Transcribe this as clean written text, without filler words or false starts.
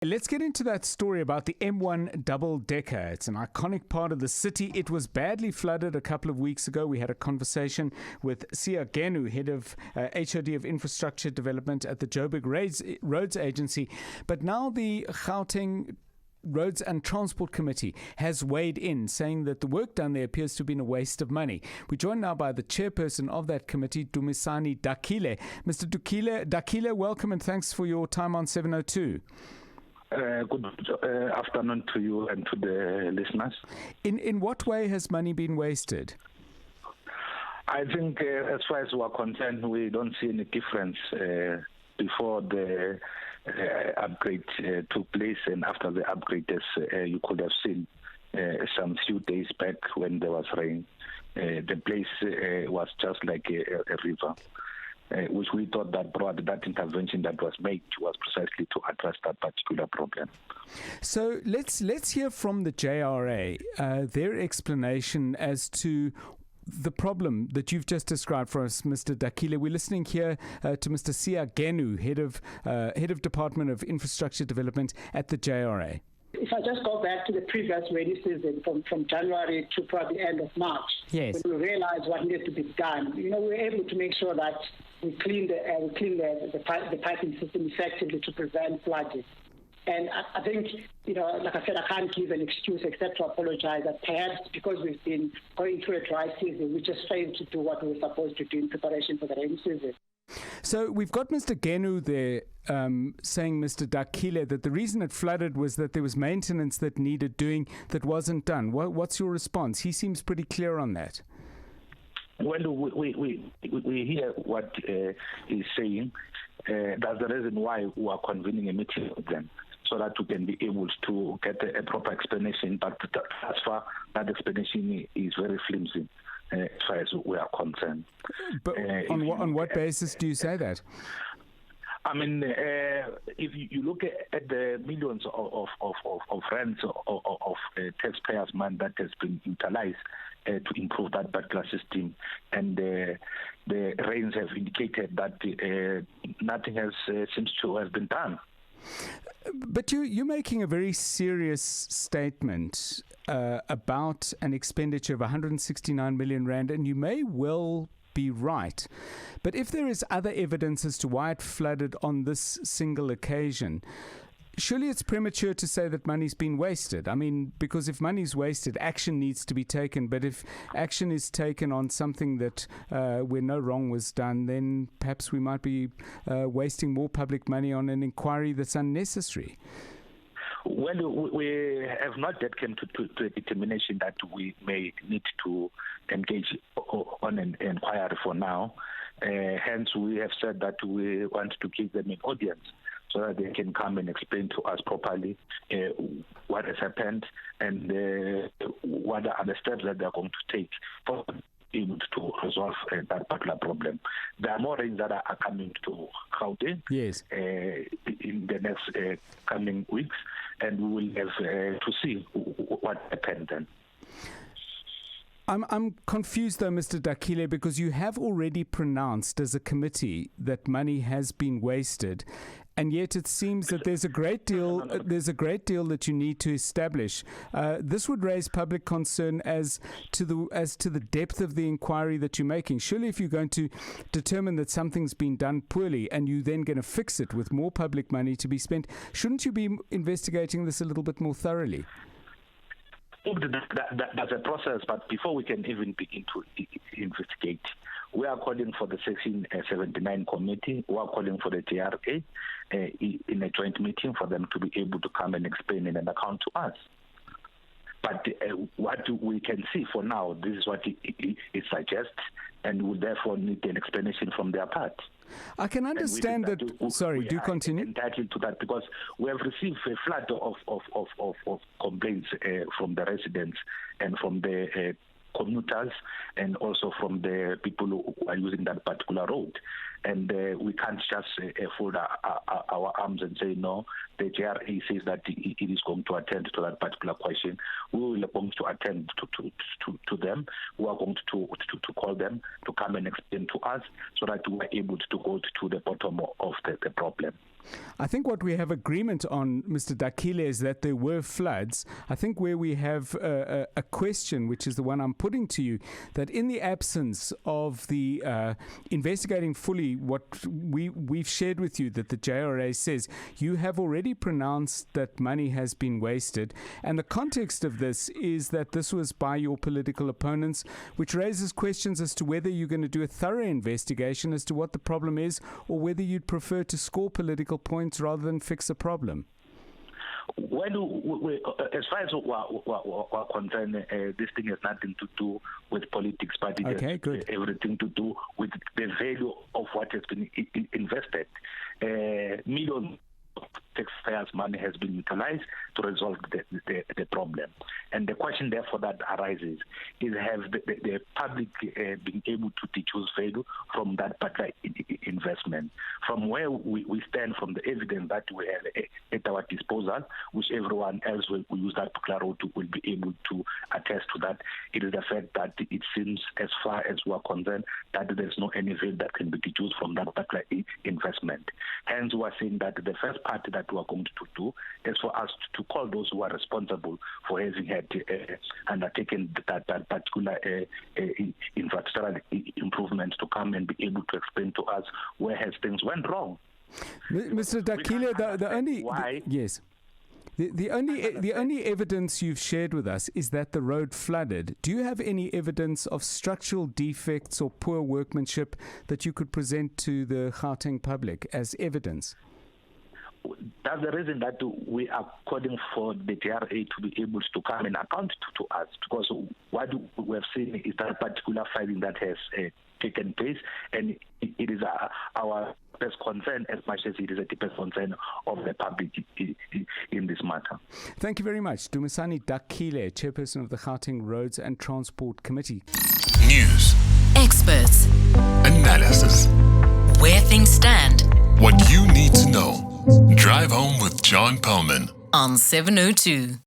Let's get into that story about the M1 double-decker. It's an iconic part of the city. It was badly flooded a couple of weeks ago. We had a conversation with Sia Genu, head of HOD of Infrastructure Development at the Joburg Roads Agency. But now the Gauteng Roads and Transport Committee has weighed in, saying that the work done there appears to have been a waste of money. We're joined now by the chairperson of that committee, Dumisani Dakile. Mr. Dakile, welcome and thanks for your time on 702. Good afternoon to you and to the listeners. In what way has money been wasted? I think as far as we're concerned, we don't see any difference before the upgrade took place and after the upgrade, as you could have seen some few days back when there was rain. The place was just like a river. Which we thought that that intervention that was made was precisely to address that particular problem. So let's hear from the JRA their explanation as to the problem that you've just described for us, Mr. Dakile. We're listening here to Mr. Sia Genu, head of Department of Infrastructure Development at the JRA. If I just go back to the previous rainy season from January to probably the end of March, yes, when we realized what needed to be done, we were able to make sure that we clean the piping system effectively to prevent flooding. And I think, like I said, I can't give an excuse except to apologize that perhaps because we've been going through a dry season, we just failed to do what we were supposed to do in preparation for the rainy season. So we've got Mr. Genu there saying, Mr. Dakile, that the reason it flooded was that there was maintenance that needed doing that wasn't done. What's your response? He seems pretty clear on that. Well, we hear what he's saying. That's the reason why we are convening a meeting with them, so that we can be able to get a proper explanation. But as far that explanation is very flimsy, as far as we are concerned. But on what basis do you say that? I mean, if you look at the millions of rents of taxpayers' money that has been utilized to improve that particular system, and the rains have indicated that nothing seems to have been done. But you're making a very serious statement about an expenditure of 169 million rand, and you may well be right. But if there is other evidence as to why it flooded on this single occasion, surely it's premature to say that money's been wasted. I mean, because if money's wasted, action needs to be taken. But if action is taken on something that where no wrong was done, then perhaps we might be wasting more public money on an inquiry that's unnecessary. Well, we have not yet come to a determination that we may need to engage on an inquiry for now. Hence, we have said that we want to give them an audience so that they can come and explain to us properly what has happened and what are the steps that they are going to take for able to resolve that particular problem. There are more rains that are coming to Gauteng in the next coming weeks, and we will have to see what happened then. I'm confused though, Mr. Dakile, because you have already pronounced as a committee that money has been wasted, and yet it seems that there's a great deal that you need to establish. This would raise public concern as to the depth of the inquiry that you're making. Surely, if you're going to determine that something's been done poorly and you're then going to fix it with more public money to be spent, shouldn't you be investigating this a little bit more thoroughly? That's a process, but before we can even begin to investigate, we are calling for the Section 79 committee, we are calling for the JRA in a joint meeting for them to be able to come and explain and account to us. But what we can see for now, this is what it suggests, and we therefore need an explanation from their part. I can understand that. Sorry, do continue. Entitled to that because we have received a flood of complaints from the residents and from the commuters and also from the people who are using that particular road. And we can't just fold our arms and say, no, the JRA says that it is going to attend to that particular question. We will going to attend to them. We are going to call them to come and explain to us so that we are able to go to the bottom of the problem. I think what we have agreement on, Mr. Dakile, is that there were floods. I think where we have a question, which is the one I'm putting to you, that in the absence of the investigating fully what we've shared with you, that the JRA says, you have already pronounced that money has been wasted. And the context of this is that this was by your political opponents, which raises questions as to whether you're going to do a thorough investigation as to what the problem is, or whether you'd prefer to score political points rather than fix a problem. Well, as far as we're concerned, this thing has nothing to do with politics, but it has everything to do with the value of what has been invested. Millions of taxpayers' money has been utilized to resolve the problem. And the question, therefore, that arises is, have the public been able to deduce value from that particular investment? From where we stand, from the evidence that we have at our disposal, which everyone else will use that particular road will be able to attest to that, it is the fact that it seems, as far as we are concerned, that there's no any value that can be deduced from that particular investment. Hence, we are saying that the first part that we are going to do is for us to call those who are responsible for having had undertaken that particular infrastructural improvements to come and be able to explain to us where has things went wrong. Mr. Dakile, the only evidence you've shared with us is that the road flooded. Do you have any evidence of structural defects or poor workmanship that you could present to the Gauteng public as evidence? That's the reason that we are calling for the JRA to be able to come and account to us, because what we have seen is that particular filing that has taken place, and it is our best concern as much as it is a deepest concern of the public in this matter. Thank you very much. Dumisani Dakile, chairperson of the Gauteng Roads and Transport Committee. News. Experts. Analysis. Where things stand. What you need to know. Drive home with John Perlman On 702.